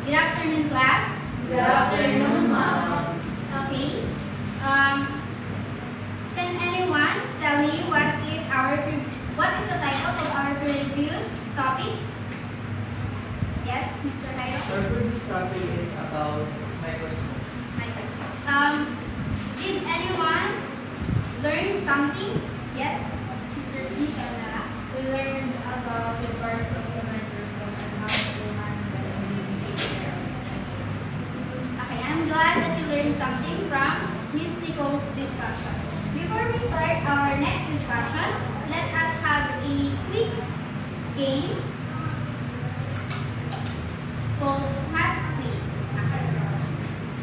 Good afternoon, class. Good afternoon, ma'am. Okay. Can anyone tell me what is the title of our previous topic? Yes, Mr. Hayo. Our previous topic is about microscope. Microscope. Did anyone learn something? Yes, Mr. Nala. We learned about the parts of the microscope and how to handle and take care of it. Okay, I'm glad that you learned something from Miss Nicole's discussion. Before we start our next discussion, let us have a quick game called Fast Quiz.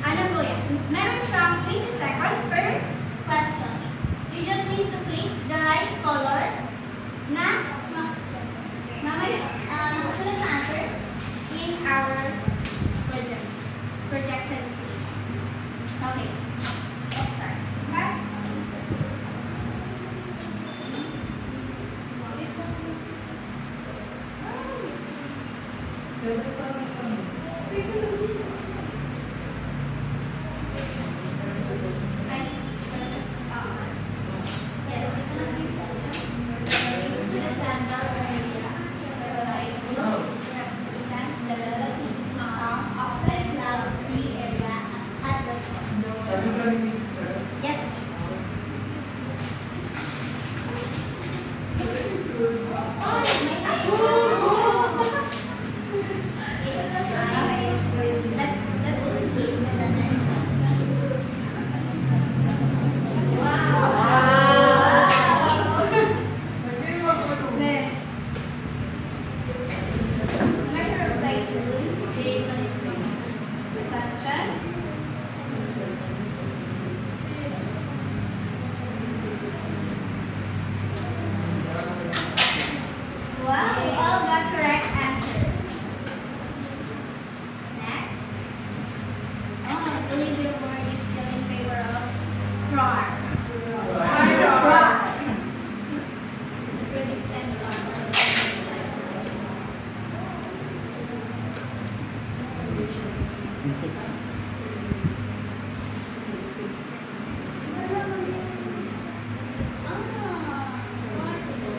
Ano po yan? Meron siyang 20 seconds per question. You just need to click the right color na may nakasunod na answer in our projected screen. Okay, let's start. Fast Quiz. Let's proceed with the next question. Next. Measure of light balloons based on the question. Wow, we all got correct answer. Next. Oh, I believe your board is still in favor of RAR.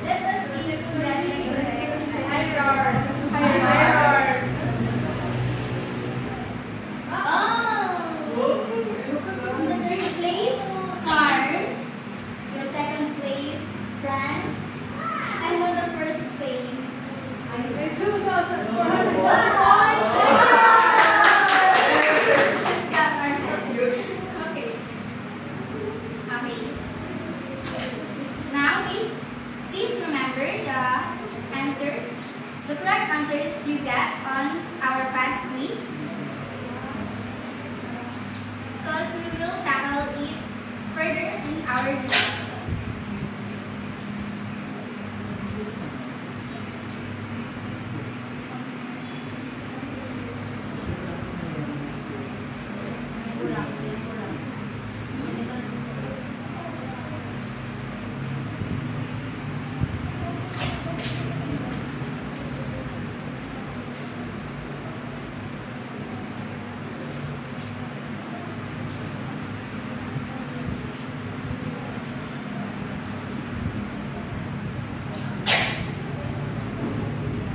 Let us see if we got the correct. Oh! In the third place, Mars. Your second place, France. And on the first place, 2,400. Let's get our Okay. Okay. Now, please remember the answers. The correct answers you get on our past quiz. Because we will tackle it further in our discussion.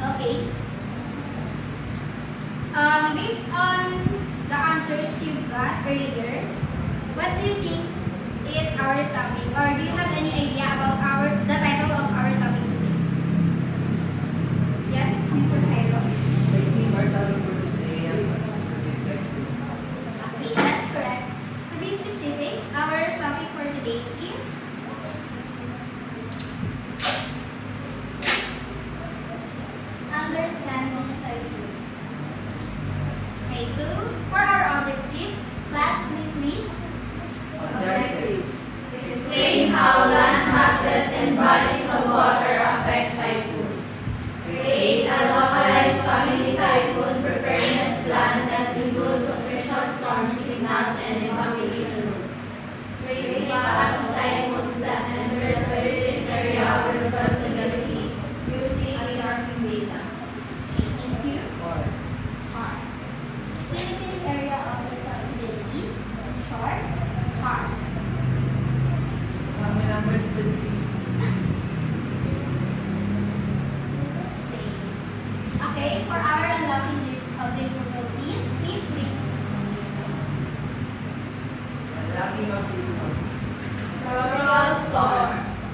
Okay. Based on the answers you got earlier, what do you think is our topic? Or do you have any idea about the title of our topic today? Yes, Mr. Cairo. Okay, that's correct. To be specific, our topic for today is understanding typhoon. Okay, for our objective, class, please read. Objectives. Explain how land masses and bodies of difficulties, please read. Laki ng difficulties. Tropical storm.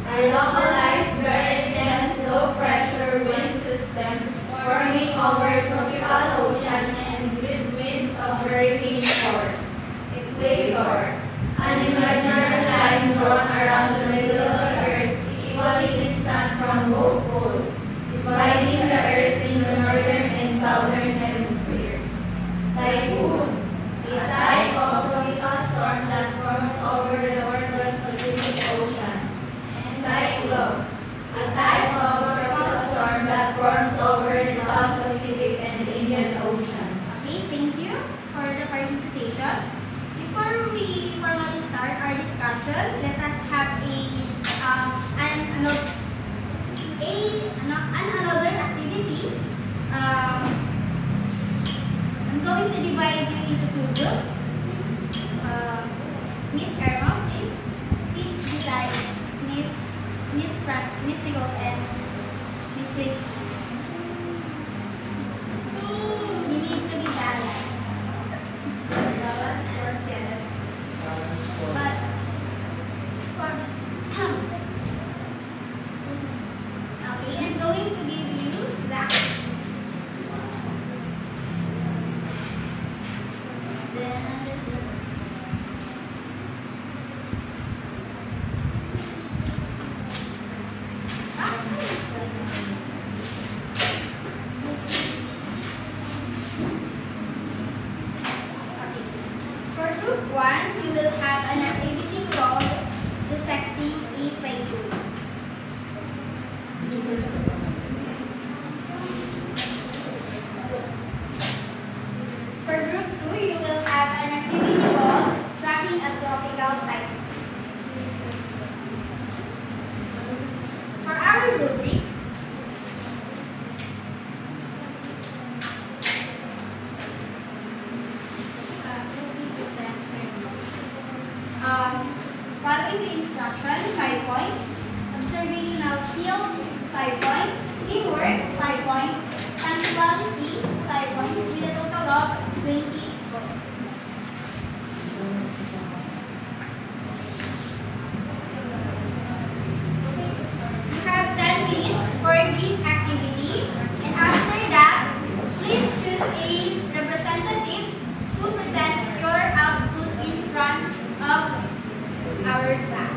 A localized very dense low-pressure wind system forming over tropical oceans and with winds of hurricane force. Equator. An imaginary line drawn around the middle of the Earth, equally distant from both poles, dividing the Earth in the northern and southern hemispheres. Typhoon. A type of tropical storm that forms over the northwest Pacific Ocean. Cyclone. A type of tropical storm that forms over the South Pacific and Indian Ocean. Okay, thank you for the participation. Before we formally start our discussion, let us have another activity. I'm going to divide you into two groups. Miss Irma, please sit beside Miss Tigol and Miss Christy. We need to be balanced. Balance first, yes. But okay, I'm going to give you that. For group 1, you will have an activity called dissecting a typhoon. For group 2, you will have an activity called tracking a tropical cyclone. For our rubrics, following the instruction, 5 points. Observational skills, 5 points. Teamwork, 5 points. Punctuality, 5 points. With a total of 20 points. You have 10 minutes for this activity. And after that, please choose a representative to present your output in front of our class.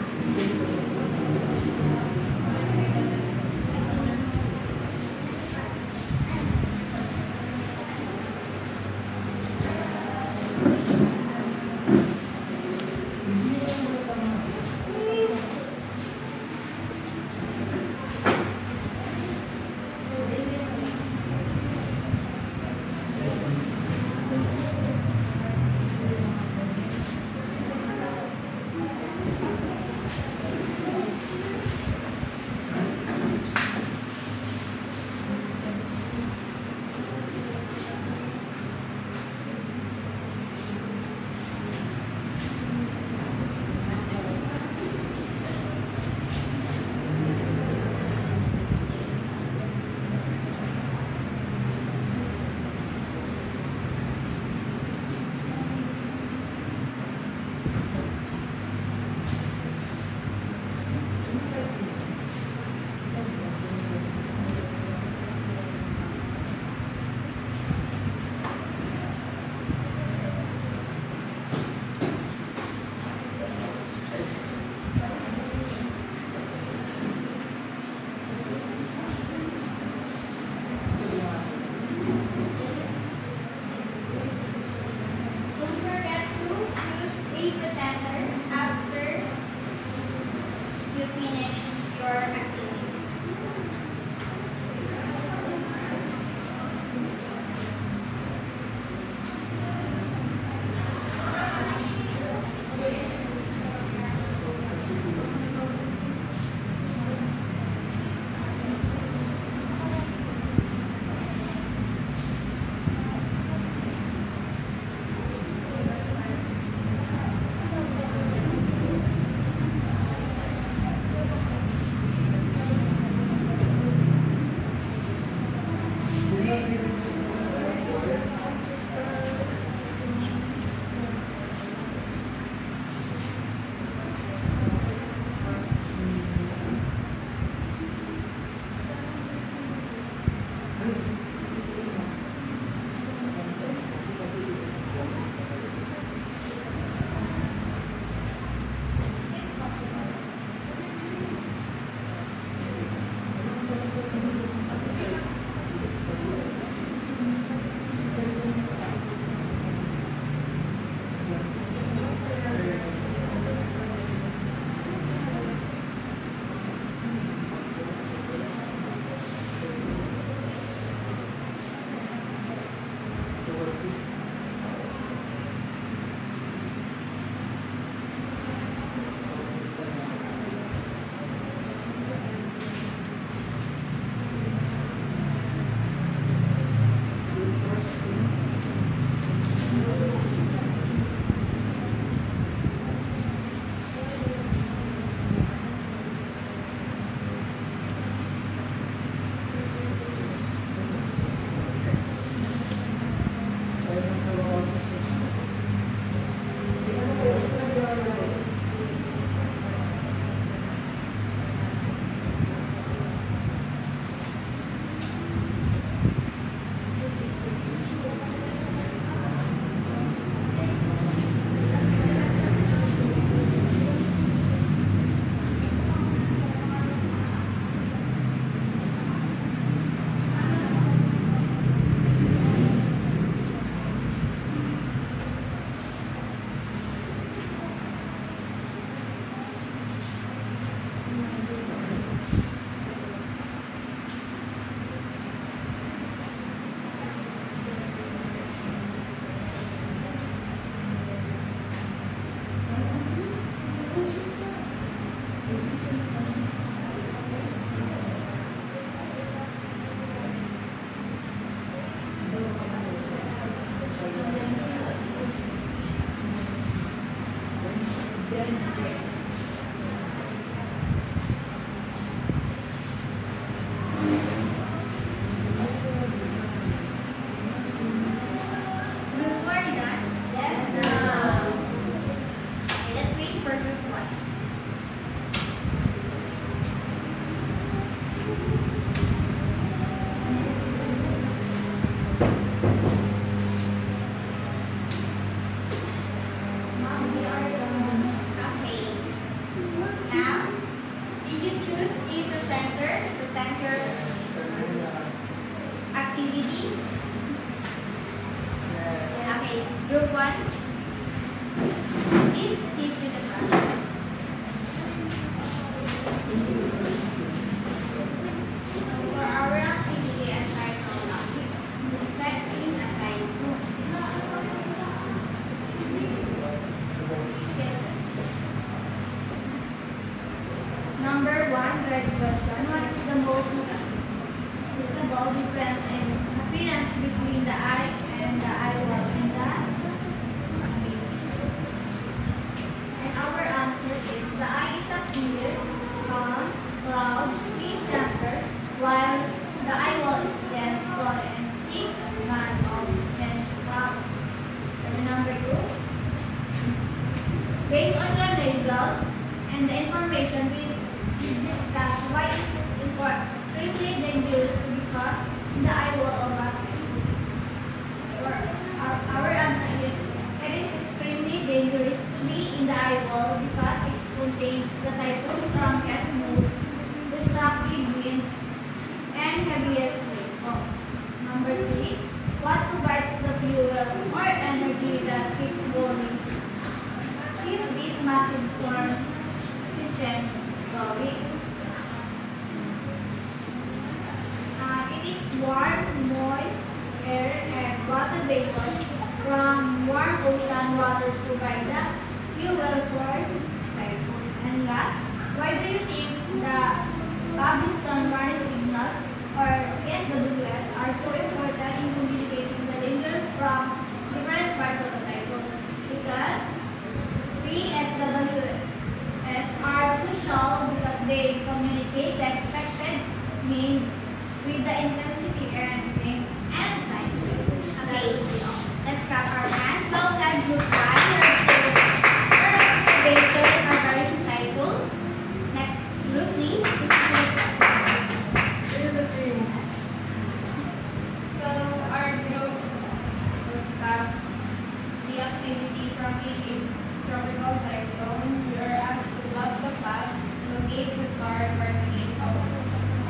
everyone, please proceed to the front. For our activity at cycle setting a time. Number 1, third question. What is the most visible difference in appearance between the eye and the eyeball and the image? And our answer is the eye is a clear, calm, cloud, free center, while the eyeball is dense, small, and thick man of dense cloud. And number 2, based on the labels and the information we discussed, why is it extremely dangerous to be caught in the eyeball of a our answer is it is extremely dangerous to be in the eyeball because it contains the typhoon strongest, most destructive winds and heaviest rainfall. Number 3, what provides the fuel or energy that keeps going? Keep this massive storm system going. It is warm, moist air and water vapor from warm ocean waters provide the fuel for typhoons. And last, why do you think the public storm warning signals or SWS are so important in communicating the danger from different parts of the typhoon? Because PSWS are crucial because they communicate the expected mean with the intensity and time. Okay, let's clap our hands. Well said, group 1. Your observation are very insightful. Next group, please. So our group was tasked the activity from a tropical cyclone. We are asked to plot the path, locate the star, coordinate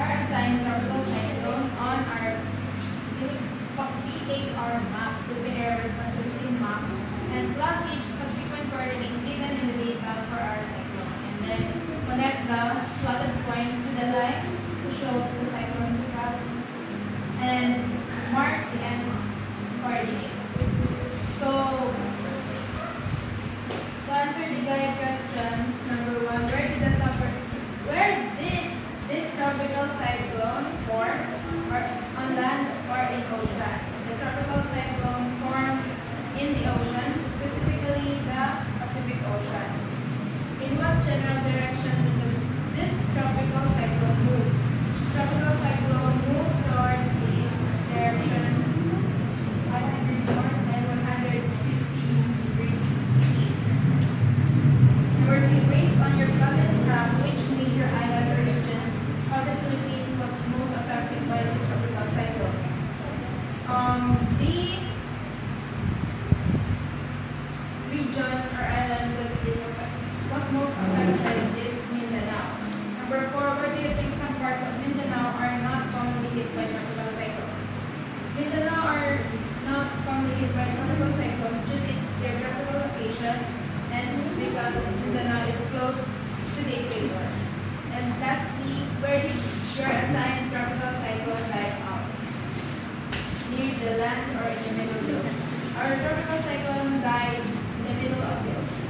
our assigned tropical cyclone on our VAR map, prepare responsibility map, and plot each subsequent coordinate given in the data for our cyclone. And then connect the plotted points to the line to show the cyclone's path and mark the end coordinate. So, to answer the guide questions, number 1, where did this tropical cyclone form, or on land or in ocean? The tropical cyclone formed in the ocean, specifically the Pacific Ocean. In what general direction did this tropical cyclone move? Tropical cyclone moved towards the east direction, 5 degrees north and 150 degrees east. Number 3, based on your plotted graph, which major island or region of the Philippines was most affected by this tropical cyclone? The region or island that was most affected is Mindanao. Number 4, where do you think some parts of Mindanao are not commonly hit by tropical cyclones? Mindanao are not commonly hit by tropical cyclones due to its geographical location and because Mindanao is close to the equator. And lastly, where did your assigned tropical cyclone dive out? Near the land or in the middle of the ocean? Our tropical cyclone died in the middle of the ocean.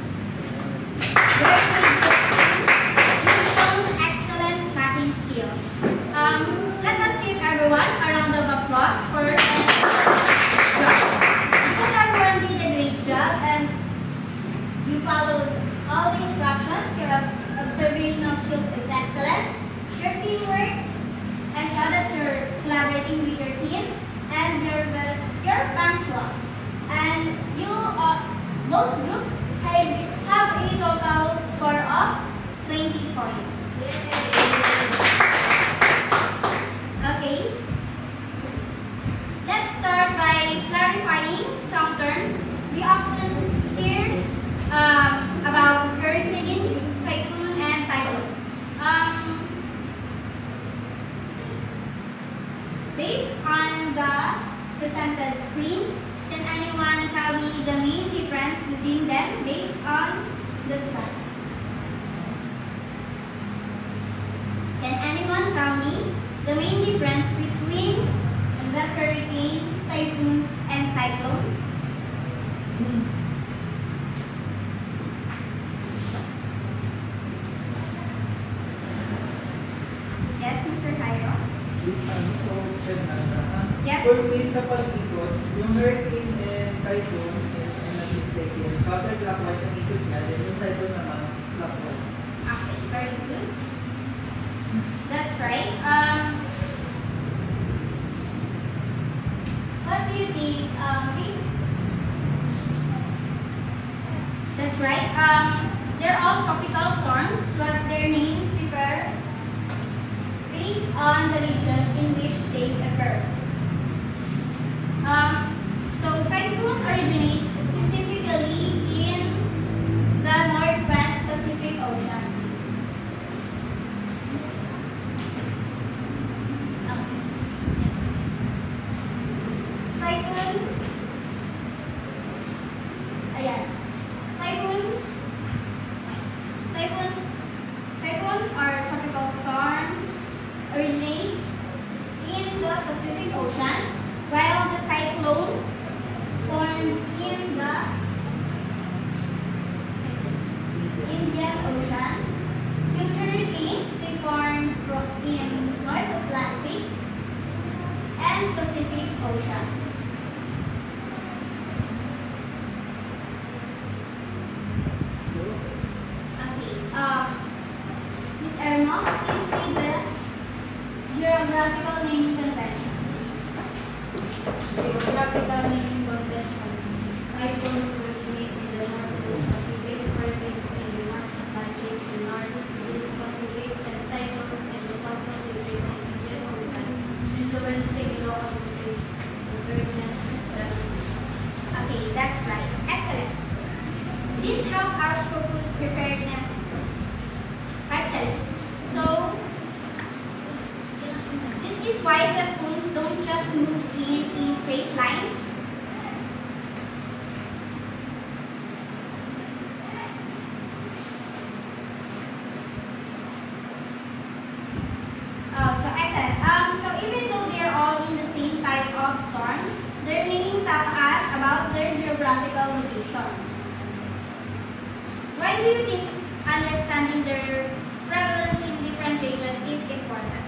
You've shown excellent mapping skills. Let us give everyone a round of applause for because everyone did a great job and you followed all the instructions. Your observational skills is excellent. Your teamwork, I saw that you're collaborating with your team, and you're punctual. And you both groups have a total score of 20 points. Okay. Let's start by clarifying some terms we often hear about hurricanes, typhoon, and cyclone. Based on the presented screen, can anyone anyone tell me the main difference between them based on the slide? Can anyone tell me the main difference between the hurricane, typhoons, and cyclones? Yes, Mr. Cairo? Yes. For me, sa pag-ikot, yung hurricane and typhoon is nag-mistake counterclockwise ang ikot niya, then yung cyclone naman clockwise. Okay, very good. That's right. What do you think, Chris? That's right. They're all tropical storms, but their names differ based on the region in which they occur. So typhoon originate specifically in the Northwest Pacific Ocean. Typhoon, ayan. Typhoon or tropical storm originate in the Pacific Ocean, while the cyclone formed in the Indian Ocean. Yung hurricanes, they form in North Atlantic and Pacific Ocean. Okay, Ms. Ermo, please read the geographical naming conventions. Geographical naming conventions. Typhoons originate in the Northwest Pacific, hurricanes in the North Atlantic, the Northeast Pacific, and cyclones in the South Pacific and Indian Ocean, influencing local turbulence strategies. Okay, that's right. Excellent. This helps us focus preparedness. Excellent. So, this is why typhoons don't just move in a straight line. So even though they're all in the same type of storm, their name tell us about their geographical location. Why do you think understanding their prevalence in different regions is important?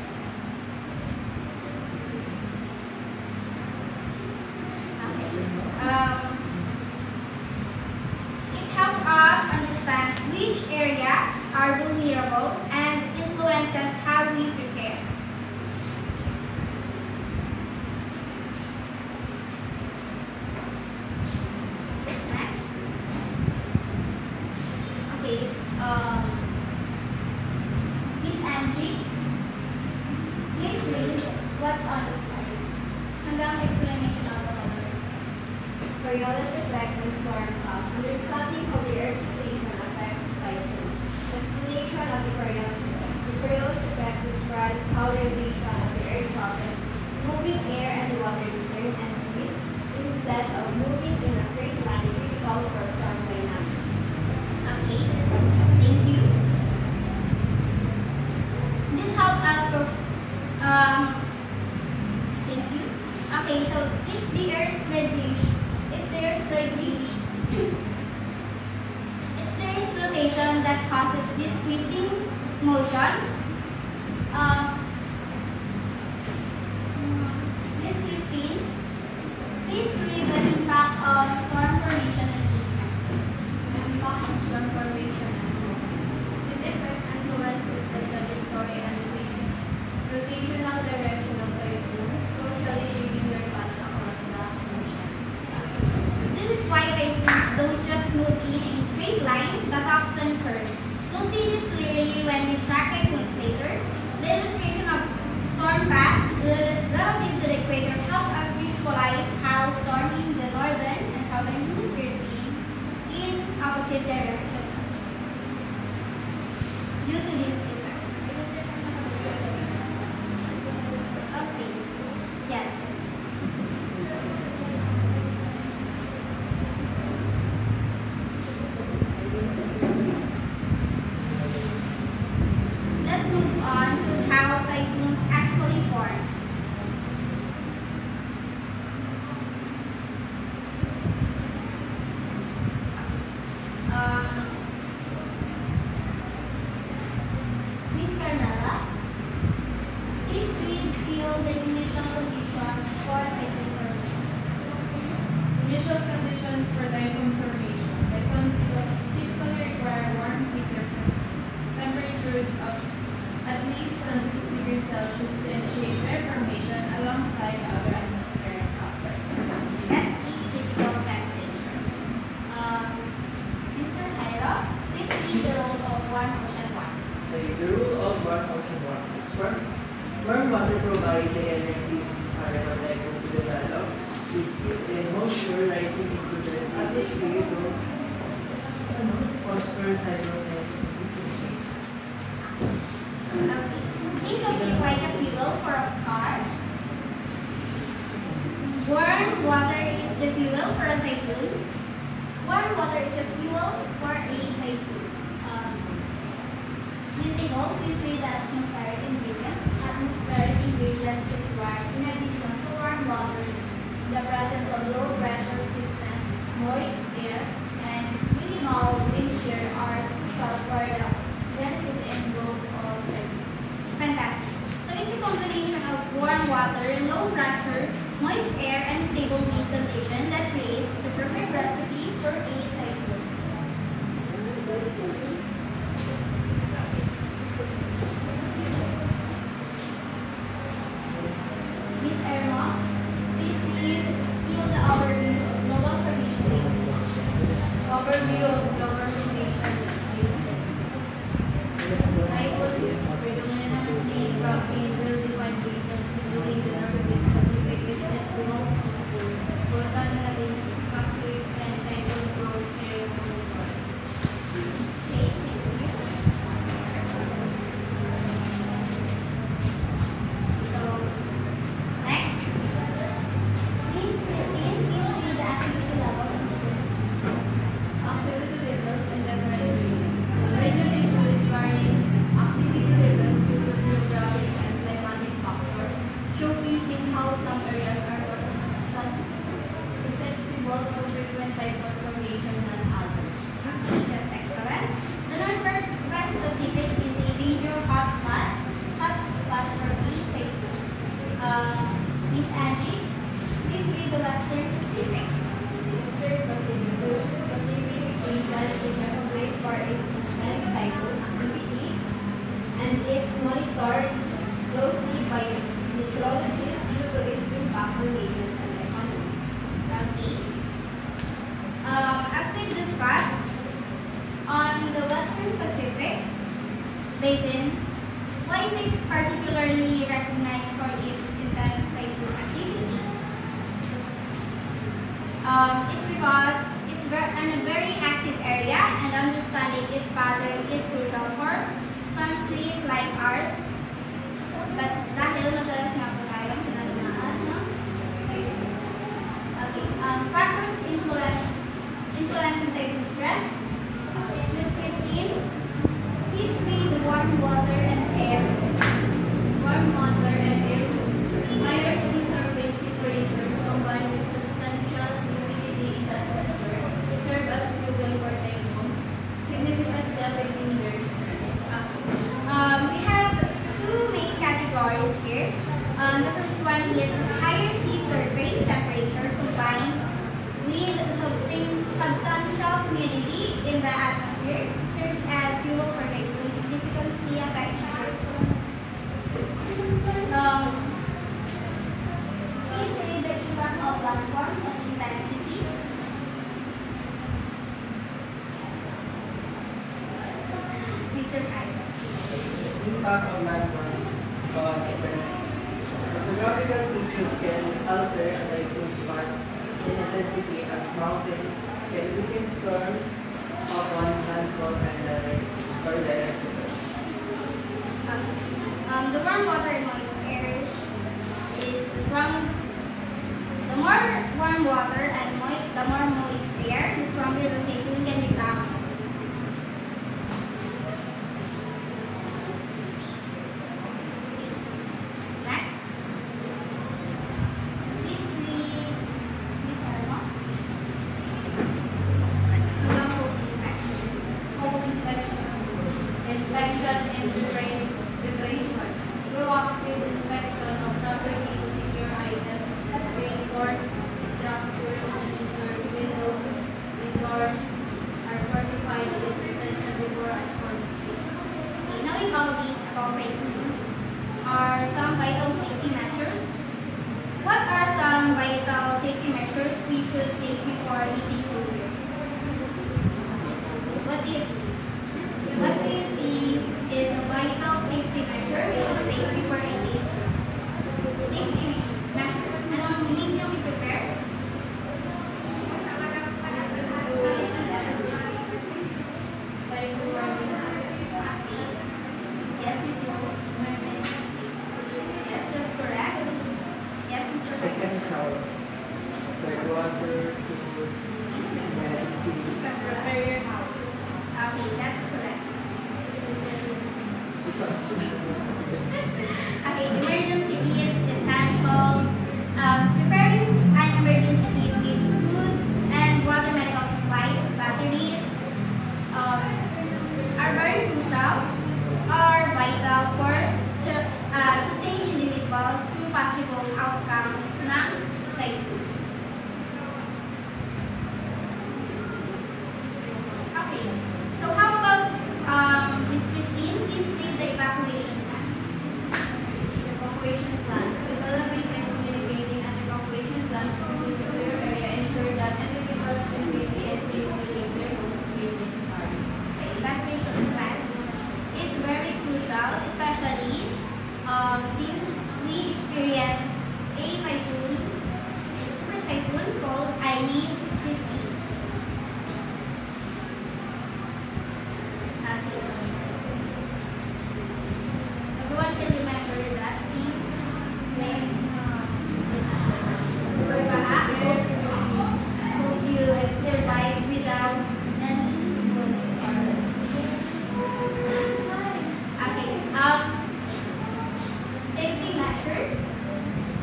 It helps us understand which areas are vulnerable and influences how we prepare. Next. Okay. Miss Angie, please read what's on the slide. Hanggang explanation of the colors. Coriolis effect and storm cloud. Understanding how the Earth's rotation affects cyclones. Explanation of the Coriolis effect. The Coriolis effect describes how the rotation of the Earth causes moving air and water to turn and twist instead of moving in a straight line, critical for storm dynamics. Okay, thank you. This helps us for, thank you. Okay, so it's the Earth's radiation. It's the Earth's rotation that causes this twisting motion. Miss Christine, please read the impact of storm formation and movement. Impact of storm formation and movements. This effect influences the trajectory and rotational direction of the typhoon, crucially shaping their paths across the ocean. This is why typhoons don't just move in a straight line, but often curve. You'll see this clearly when we track typhoons later. The illustration of storm paths relative to the equator helps us visualize how stormy the northern and southern hemispheres being in opposite direction due to this effect. Okay. Yeah. for typhoon formation. Typhoons typically require warm sea surface temperatures of at least 26 degrees Celsius to initiate their formation alongside other atmospheric factors. Let's see critical temperature. Mr. Jairo, please read the role of warm ocean waters. Okay, the rule of warm ocean water is warm water provides the energy necessary for the echo to develop, with heat and moisture rising into the atmosphere to phosphorus, hydrogen, and oxygen. Okay. Think of it like a fuel for a car. Warm water is the fuel for a typhoon. Warm water is a fuel for a typhoon. Using all, please read the atmospheric ingredients. Atmospheric ingredients required in addition to warm water, the presence of low pressure system, moist air, and minimal wind shear are crucial for the genesis and growth of typhoons. Fantastic. So it's a combination of warm water, low pressure, moist air, and stable wind condition that creates the perfect recipe for a typhoon. Miss Irma, please read the overview of global formation basin. Overview of global formation basins. Typhoons predominantly drop in well-defined basins, including the Northwest Pacific, which is the most volcanically active and typhoon-prone area of the world. Okay, thank you. So, next. Miss Christine, please read the activity levels. Activity levels in different regions. Region exhibit varying activity levels due to geographic and climatic factors, showcasing how some areas are more susceptible to frequent typhoon formation than others. Okay, that's excellent. The Northwest Pacific is a major hotspot for the typhoon. Miss Angie, please read the Western Pacific. Eastern Pacific. The Pacific Basin is recognized for its intense typhoon activity and is monitored closely by meteorologists due to its impact on nations and economies. Okay. As we've discussed, on the Western Pacific Basin, why is it particularly recognized for its intense typhoon activity? It's because it's in a very active area, and understanding its pattern is crucial for countries like ours. But dahil madalas nga po tayo pinalamaan ng typhoons. Okay. Factors influencing typhoon strength. Miss Christine, please read the warm water and air booster. Warm water and air booster. Higher sea surface temperatures combined with substantial humidity in the atmosphere serve as fuel for typhoons, significantly affecting their strength. We have two main categories here. The first one is higher sea surface temperature combined with substantial humidity in the atmosphere serves as fuel for typhoon, significantly affecting their strength. Please read the impact of landforms and intensity. Mr. Hyde. Impact of landmass on intensity. Topographical features can alter a typhoon's path in intensity as mountains can weaken storms upon landfall and direct effects. The warm water and moist air is the strong. The more warm water and the more moist air, the stronger the typhoon can become. Next, please read Miss Elma. The whole infection. Home inspection and preparation. Proactive inspection of property to secure items, reinforce structures, and ensure windows should take before eating food? What do you think? What do you think is a vital safety measure we should take before eating? Safety measure. Anong need nyo i-prepare? Yes, Miss Mo. Yes, that's correct. Yes, Mr. President. Essentials like water, food, medicine. Prepare your house. Okay, that's correct. Okay, emergency kits, essentials. Preparing an emergency kit with food and water, medical supplies, batteries are very crucial, are vital for sustaining individuals through possible outcomes ng typhoon. Okay, so how about Miss Christine? Please read the evacuation plan. Evacuation plans. Developing and communicating an evacuation plan specific to your area ensure that individuals can quickly and safely leave their homes when necessary. The evacuation plans is very crucial, especially since we experienced a typhoon, a super typhoon called Eileen Christine. Okay. Everyone can remember that since may super baha. Hope you survive without any warning cars. Okay. Safety measures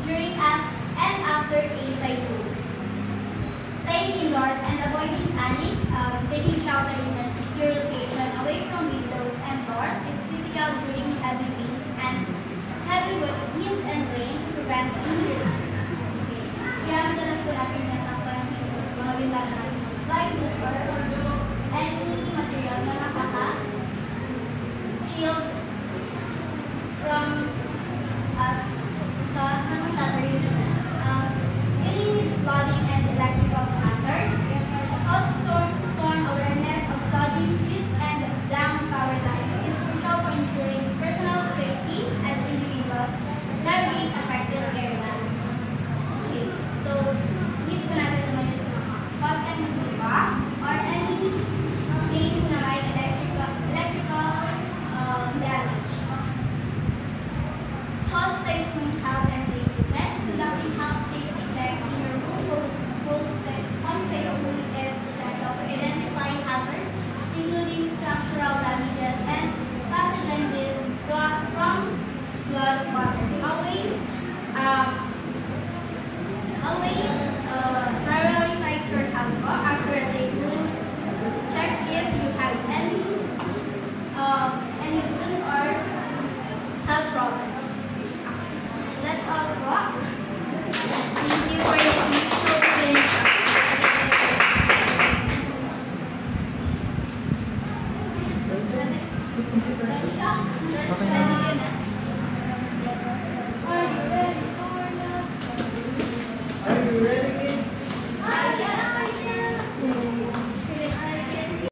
during and after a typhoon. Staying indoors and avoiding panic, taking shelter in a secure location away from windows and doors is critical during heavy winds and heavy wind and rain to prevent injuries. Okay. Kaya madalas po natin natangkan yung mga bintana natin plywood or any material na nakaka-shield from us sa shatter units. Dealing with flooding and electrical hazards, cause storm awareness of flooding risks and down power lines is crucial for ensuring personal safety as individuals navigate affected areas. Okay, so need po natin naman yung sa mga cause and diba? Or any place na may electrical damage. Cause typhoon health and safety checks. Conducting health safety checks in your room post typhoon is essential to identify hazards, including structural damages and pathogen risk from flood waters. Always prioritize your health after a typhoon. Check if you have any wound or health problems. That's all po. Thank you for listening to Okay.